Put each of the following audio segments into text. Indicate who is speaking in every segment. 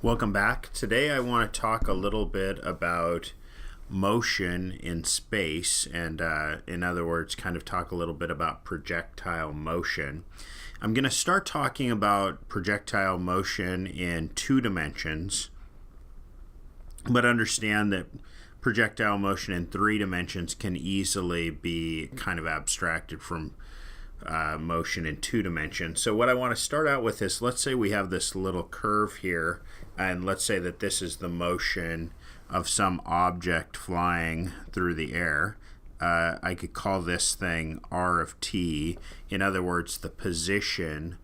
Speaker 1: Welcome back. Today I want to talk a little bit about motion in space and in other words kind of talk a little bit about projectile motion. I'm going to start talking about projectile motion in 2 dimensions, but understand that projectile motion in 3 dimensions can easily be kind of abstracted from motion in 2 dimensions. So what I want to start out with is, let's say we have this little curve here, and let's say that this is the motion of some object flying through the air. I could call this thing r of t, in other words, the position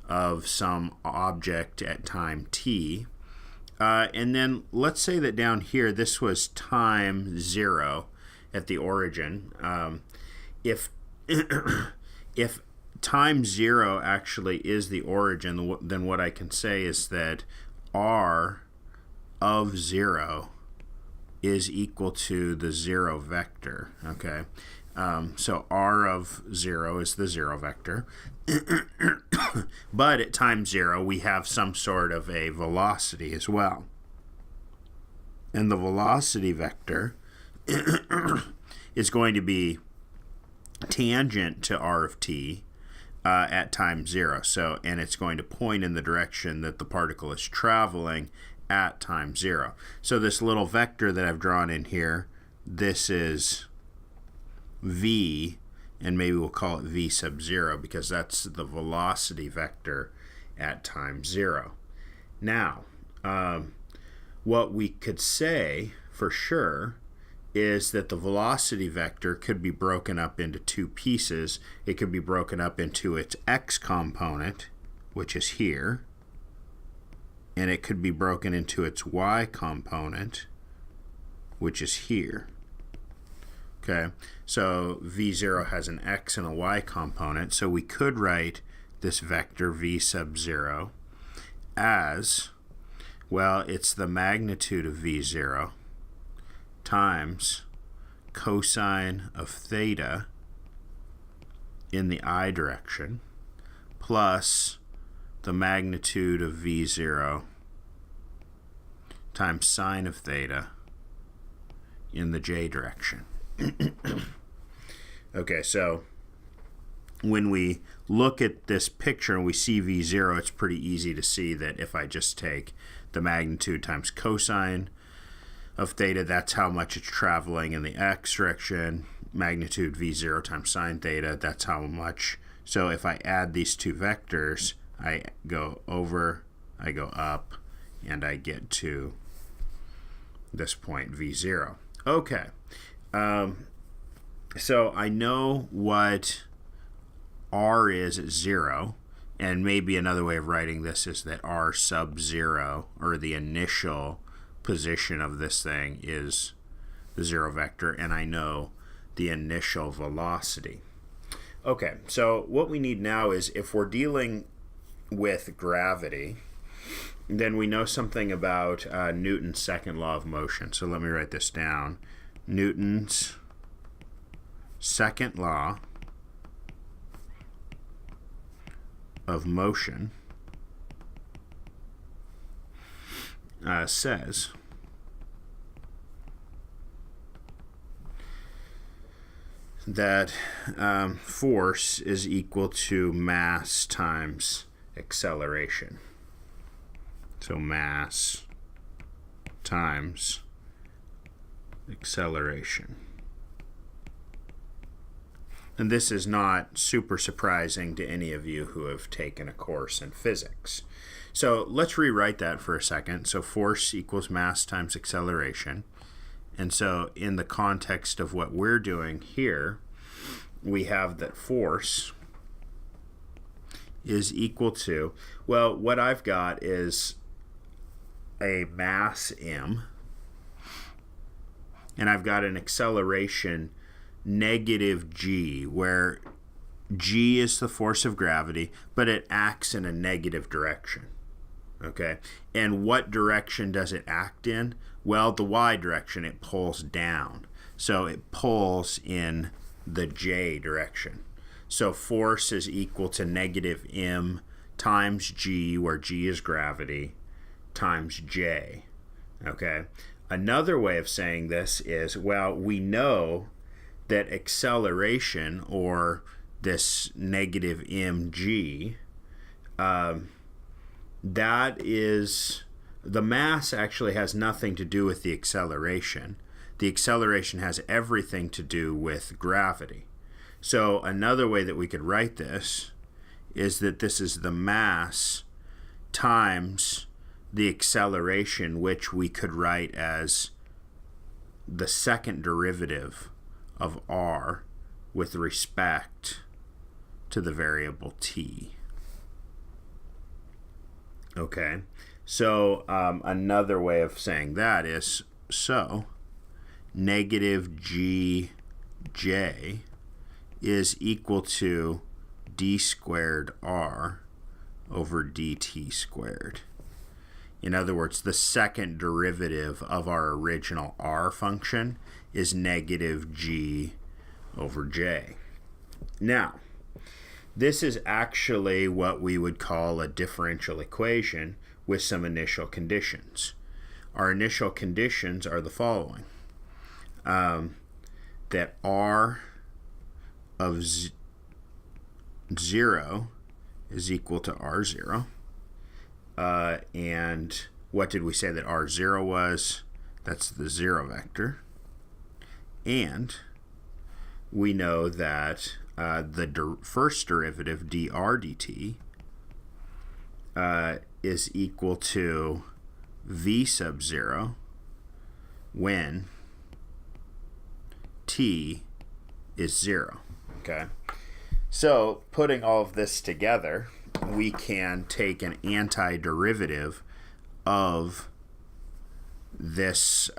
Speaker 1: of some object at time t. And then let's say that down here, this was time 0 at the origin. If if time 0 actually is the origin, then what I can say is that r of 0 is equal to the 0 vector. Okay, so r of 0 is the 0 vector. But at time 0, we have some sort of a velocity as well. And the velocity vector is going to be tangent to r of t at time 0. So, and it's going to point in the direction that the particle is traveling at time 0. So this little vector that I've drawn in here, this is v, and maybe we'll call it v sub 0 because that's the velocity vector at time 0. Now, what we could say for sure is that the velocity vector could be broken up into 2 pieces. It could be broken up into its x component, which is here, and it could be broken into its y component, which is here. Okay, so v0 has an x and a y component, so we could write this vector v sub 0 as, well, it's the magnitude of v0 times cosine of theta in the I direction plus the magnitude of v0 times sine of theta in the j direction. Okay, so when we look at this picture and we see v0, it's pretty easy to see that if I just take the magnitude times cosine of theta, that's how much it's traveling in the x direction. Magnitude v0 times sine theta, that's how much. So if I add these 2 vectors, I go over, I go up, and I get to this point v0. Okay, so I know what r is at 0, and maybe another way of writing this is that r sub 0, or the initial position of this thing, is the 0 vector, and I know the initial velocity. Okay, so what we need now is, if we're dealing with gravity, then we know something about Newton's second law of motion. So let me write this down. Newton's second law of motion says that force is equal to mass times acceleration. So mass times acceleration. And this is not super surprising to any of you who have taken a course in physics. So let's rewrite that for a second. So force equals mass times acceleration. And so in the context of what we're doing here, we have that force is equal to, well, what I've got is a mass m, and I've got an acceleration negative g, where g is the force of gravity, but it acts in a negative direction. Okay, and what direction does it act in? Well, the y direction. It pulls down, so it pulls in the j direction. So force is equal to negative m times g, where g is gravity, times j. Okay? Another way of saying this is, well, we know that acceleration, or this negative mg, that is, the mass actually has nothing to do with the acceleration. The acceleration has everything to do with gravity. So another way that we could write this is that this is the mass times the acceleration, which we could write as the second derivative of r with respect to the variable t. Okay, so another way of saying that is, so negative gj is equal to d squared r over dt squared. In other words, the second derivative of our original r function is negative g over j. Now, this is actually what we would call a differential equation with some initial conditions. Our initial conditions are the following. That r of 0 is equal to r0. And what did we say that r0 was? That's the 0 vector. And we know that the first derivative, dr dt, is equal to v sub 0 when t is 0. Okay? So, putting all of this together, we can take an antiderivative of this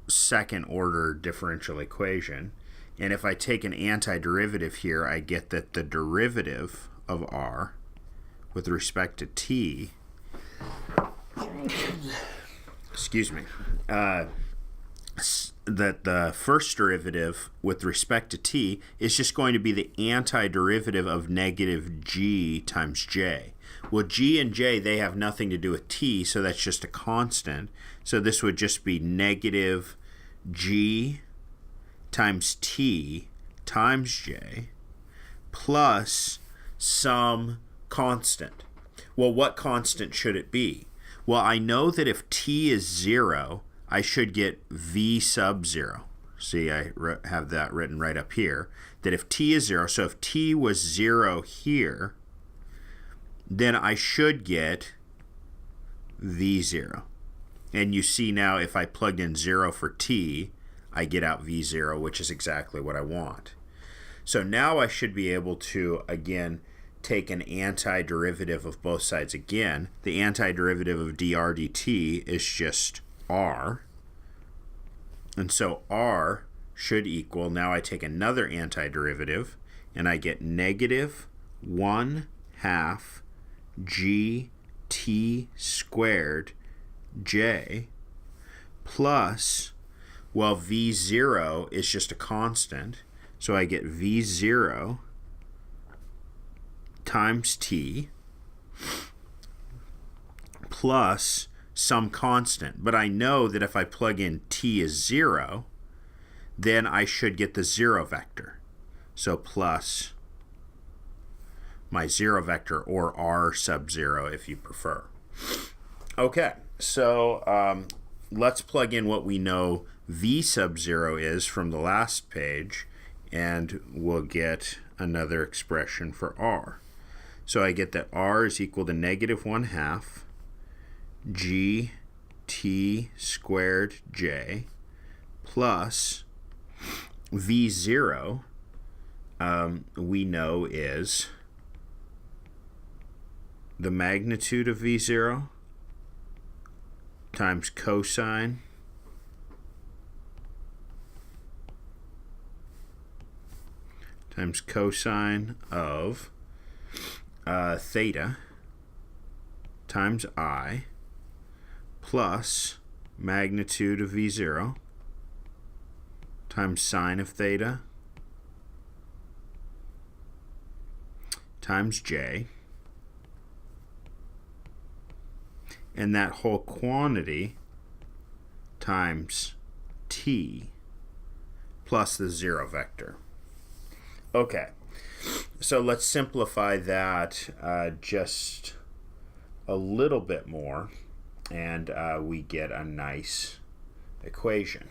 Speaker 1: second order differential equation. And if I take an antiderivative here, I get that the derivative of r with respect to t, excuse me, that the first derivative with respect to t is just going to be the antiderivative of negative g times j. Well, g and j, they have nothing to do with t, so that's just a constant. So this would just be negative g times t times j plus some constant. Well, what constant should it be? Well, I know that if t is 0, I should get v sub 0. See, I have that written right up here, that if t is 0, so if t was 0 here, then I should get v0. And you see now, if I plugged in 0 for t, I get out v0, which is exactly what I want. So now I should be able to, again, take an antiderivative of both sides again. The antiderivative of dr dt is just r. And so r should equal, now I take another antiderivative, and I get negative 1/2 gt squared j plus, well, v0 is just a constant, so I get v0 times t plus some constant. But I know that if I plug in t is 0, then I should get the 0 vector. So plus my 0 vector, or r sub 0 if you prefer. Okay, so let's plug in what we know v sub 0 is from the last page, and we'll get another expression for r. So I get that r is equal to negative 1/2 gt squared j plus v0, we know is the magnitude of v0 times cosine of theta times I plus magnitude of v0 times sine of theta times j. and that whole quantity times t plus the 0 vector. Okay, so let's simplify that just a little bit more, and we get a nice equation.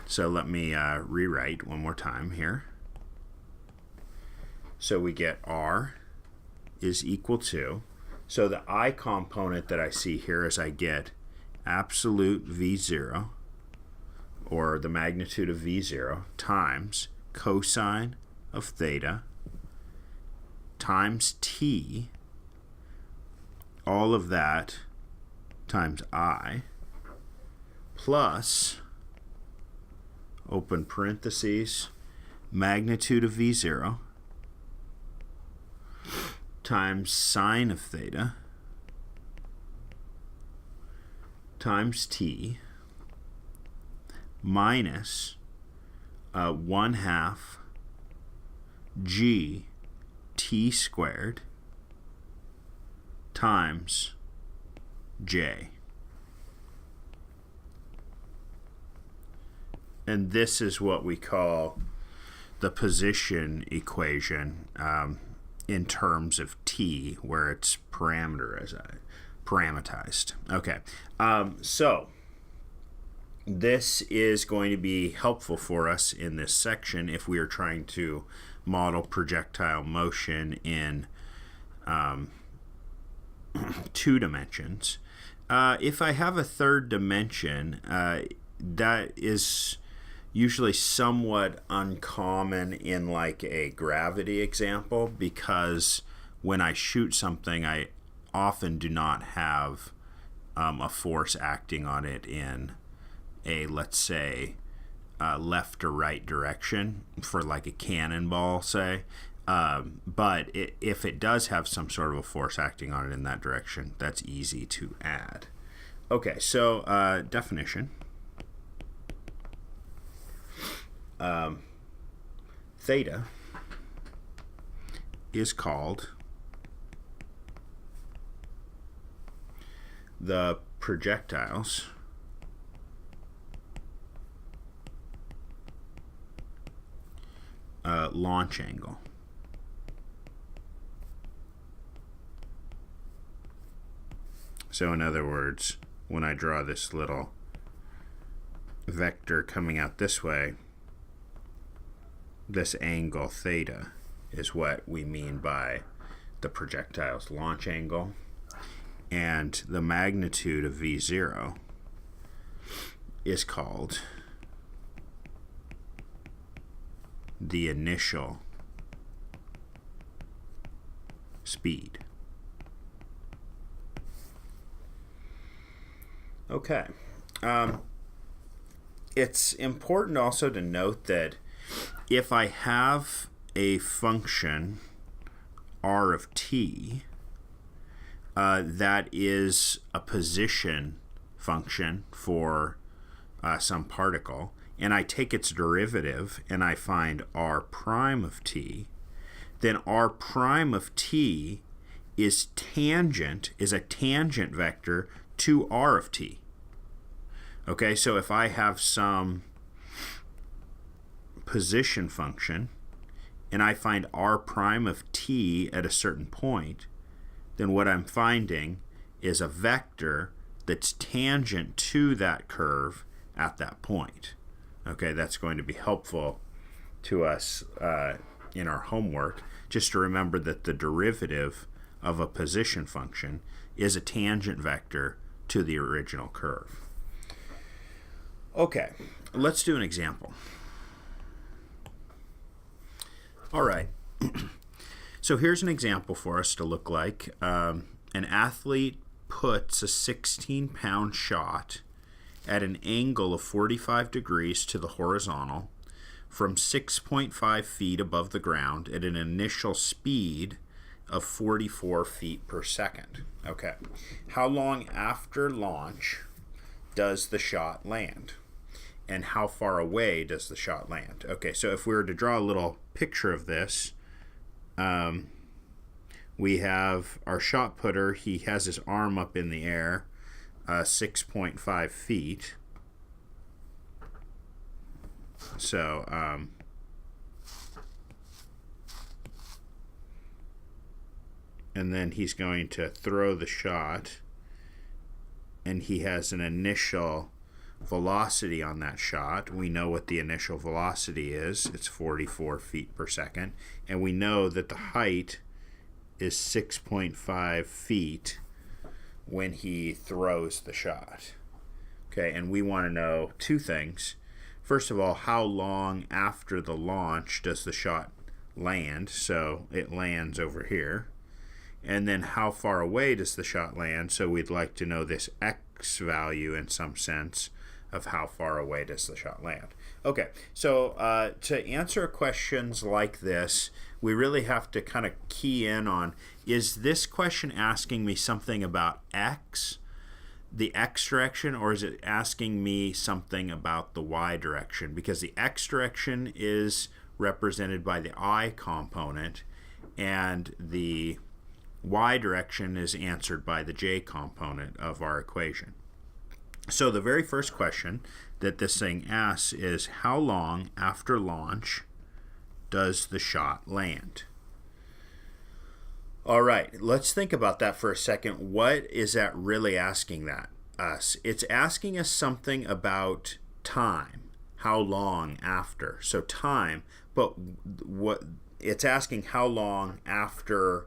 Speaker 1: So let me rewrite one more time here. So we get r is equal to, so the I component that I see here is I get absolute V0, or the magnitude of V0, times cosine of theta times t, all of that times I, plus, open parentheses, magnitude of V0 times sine of theta times t minus 1/2 g t squared times j. And this is what we call the position equation in terms of t, where it's parameterized. Okay, so this is going to be helpful for us in this section if we are trying to model projectile motion in 2 dimensions. If I have a third dimension, that is usually somewhat uncommon in like a gravity example, because when I shoot something, I often do not have a force acting on it in a, let's say, left or right direction for like a cannonball, say. But if it does have some sort of a force acting on it in that direction, that's easy to add. Okay, so definition. Theta is called the projectile's launch angle. So in other words, when I draw this little vector coming out this way, this angle theta is what we mean by the projectile's launch angle, and the magnitude of V0 is called the initial speed. Okay. It's important also to note that if I have a function r of t that is a position function for some particle, and I take its derivative and I find r prime of t, then r prime of t is a tangent vector to r of t. Okay, so if I have some position function and I find r prime of t at a certain point, then what I'm finding is a vector that's tangent to that curve at that point. Okay, that's going to be helpful to us in our homework, just to remember that the derivative of a position function is a tangent vector to the original curve. Okay, let's do an example. All right, so here's an example for us to look like. An athlete puts a 16-pound shot at an angle of 45 degrees to the horizontal from 6.5 feet above the ground at an initial speed of 44 feet per second. Okay, how long after launch does the shot land? And how far away does the shot land? Okay, so if we were to draw a little picture of this, we have our shot putter. He has his arm up in the air, 6.5 feet. So, and then he's going to throw the shot, and he has an initial velocity on that shot. We know what the initial velocity is. It's 44 feet per second. And we know that the height is 6.5 feet when he throws the shot. Okay, and we want to know two things. First of all, how long after the launch does the shot land? So it lands over here. And then how far away does the shot land? So we'd like to know this x value in some sense of how far away does the shot land. Okay, so to answer questions like this, we really have to kind of key in on, is this question asking me something about x, the x direction, or is it asking me something about the y direction? Because the x direction is represented by the I component, and the y direction is answered by the j component of our equation. So the very first question that this thing asks is, how long after launch does the shot land? All right, let's think about that for a second. What is that really asking us? It's asking us something about time, how long after. So time, but what it's asking, how long after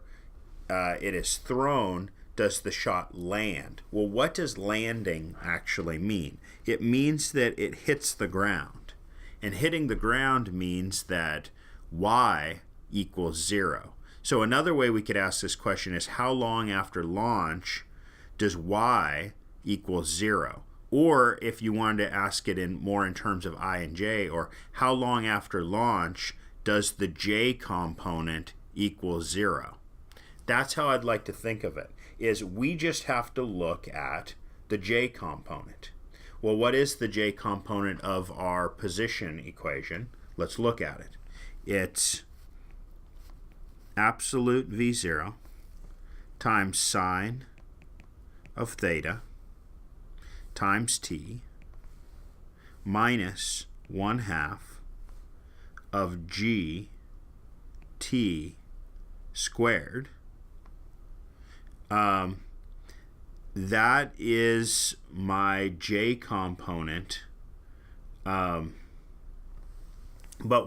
Speaker 1: it is thrown does the shot land? Well, what does landing actually mean? It means that it hits the ground. And hitting the ground means that y equals 0. So another way we could ask this question is, how long after launch does y equal 0? Or if you wanted to ask it more in terms of I and j, or how long after launch does the j component equal 0? That's how I'd like to think of it, is we just have to look at the j component. Well, what is the j component of our position equation? Let's look at it. It's absolute v0 times sine of theta times t minus 1/2 of g t squared. That is my j component. But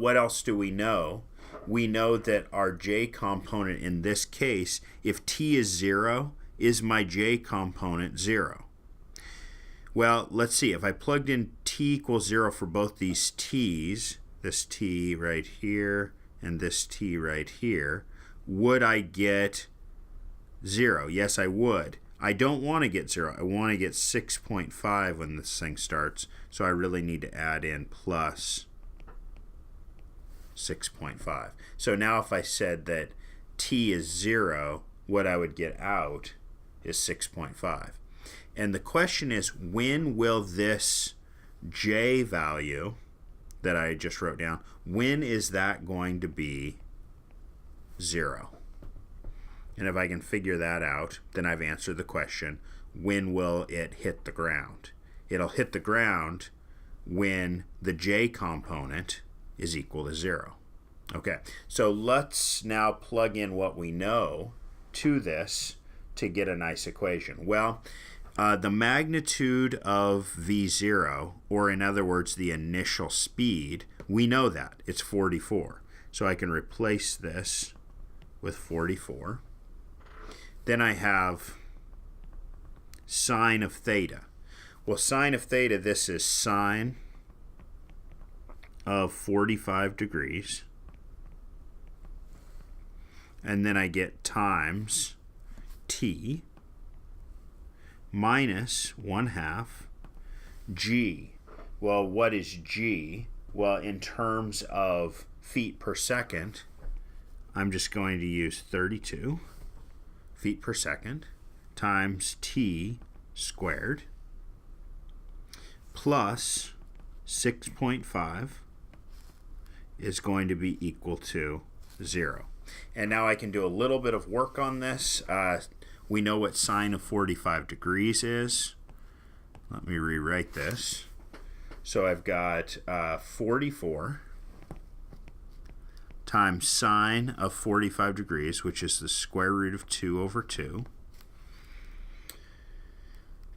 Speaker 1: what else do we know? We know that our j component in this case, if t is 0, is my j component 0. Well, let's see. If I plugged in t equals 0 for both these t's, this t right here and this t right here, would I get 0? Yes, I would. I don't want to get 0. I want to get 6.5 when this thing starts, so I really need to add in plus 6.5. So now if I said that t is 0, what I would get out is 6.5. And the question is, when will this j value that I just wrote down, when is that going to be 0? And if I can figure that out, then I've answered the question, when will it hit the ground? It'll hit the ground when the j component is equal to 0. Okay, so let's now plug in what we know to this to get a nice equation. Well, the magnitude of v0, or in other words, the initial speed, we know that. It's 44. So I can replace this with 44. Then I have sine of theta. Well, sine of theta, this is sine of 45 degrees. And then I get times t minus 1/2 g. Well, what is g? Well, in terms of feet per second, I'm just going to use 32 feet per second times t squared plus 6.5 is going to be equal to 0. And now I can do a little bit of work on this. We know what sine of 45 degrees is. Let me rewrite this. So I've got 44 times sine of 45 degrees, which is the square root of 2 over 2,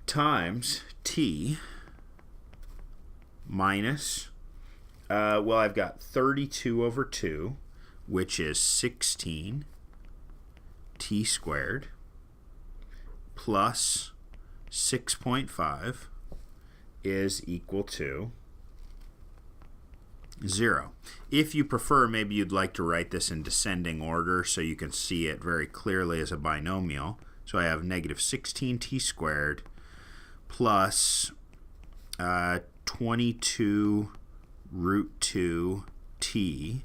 Speaker 1: times t minus, well, I've got 32 over 2, which is 16 t squared, plus 6.5 is equal to 0. If you prefer, maybe you'd like to write this in descending order so you can see it very clearly as a binomial. So I have negative 16t squared plus 22 root 2 t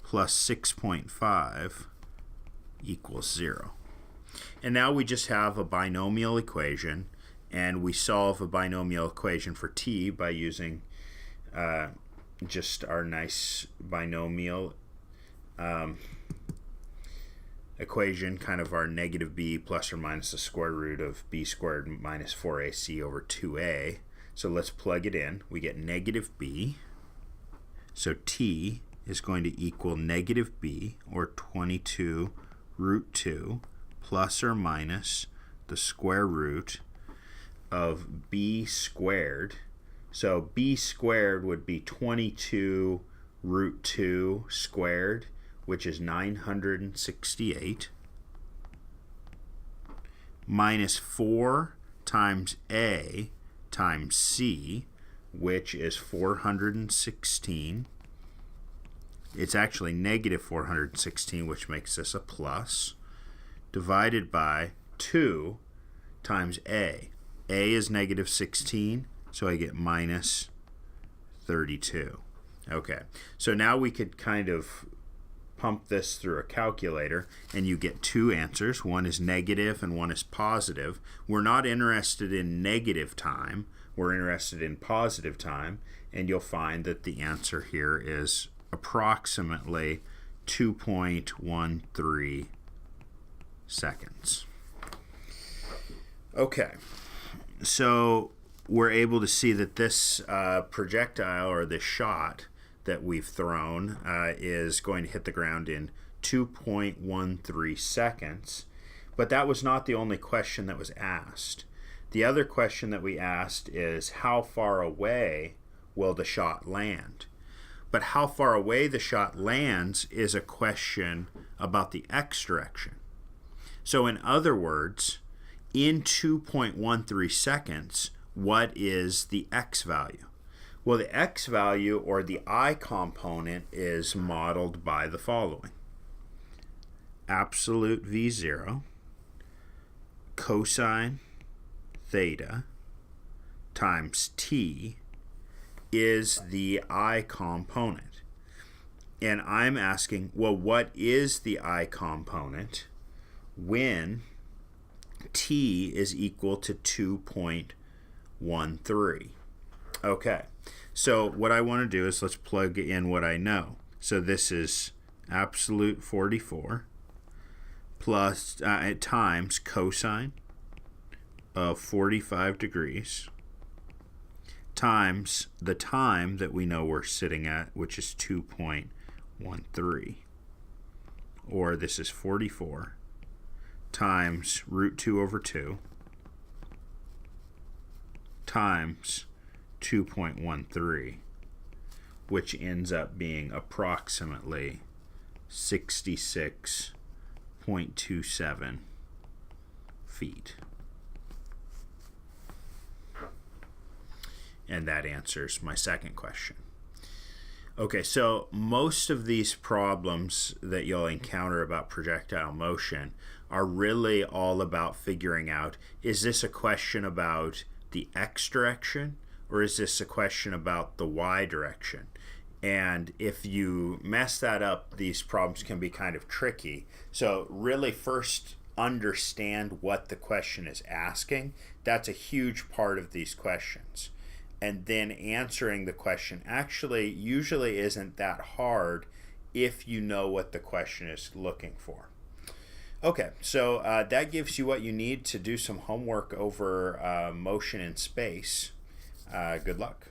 Speaker 1: plus 6.5 equals 0. And now we just have a binomial equation, and we solve a binomial equation for t by using just our nice binomial equation, kind of our negative b plus or minus the square root of b squared minus 4ac over 2a. So let's plug it in. We get negative b. So t is going to equal negative b, or 22 root 2, plus or minus the square root of b squared. So b squared would be 22 root 2 squared, which is 968, minus 4 times a times c, which is 416. It's actually negative 416, which makes this a plus, divided by 2 times a. A is negative 16, so I get minus 32. Okay, so now we could kind of pump this through a calculator, and you get two answers. One is negative and one is positive. We're not interested in negative time. We're interested in positive time, and you'll find that the answer here is approximately 2.13 seconds. Okay, so we're able to see that this projectile, or this shot that we've thrown, is going to hit the ground in 2.13 seconds. But that was not the only question that was asked. The other question that we asked is, how far away will the shot land? But how far away the shot lands is a question about the x direction. So in other words, in 2.13 seconds, what is the x value? Well, the x value, or the I component, is modeled by the following. Absolute v0 cosine theta times t is the I component. And I'm asking, well, what is the I component when t is equal to 2.13? Okay, so what I want to do is let's plug in what I know. So this is absolute 44 plus times cosine of 45 degrees times the time that we know we're sitting at, which is 2.13. Or this is 44 times root 2 over 2 times 2.13, which ends up being approximately 66.27 feet. And that answers my second question. Okay, so most of these problems that you'll encounter about projectile motion are really all about figuring out, is this a question about the x direction, or is this a question about the y direction? And if you mess that up, these problems can be kind of tricky. So really first understand what the question is asking. That's a huge part of these questions. And then answering the question actually usually isn't that hard if you know what the question is looking for. Okay, so that gives you what you need to do some homework over motion in space. Good luck.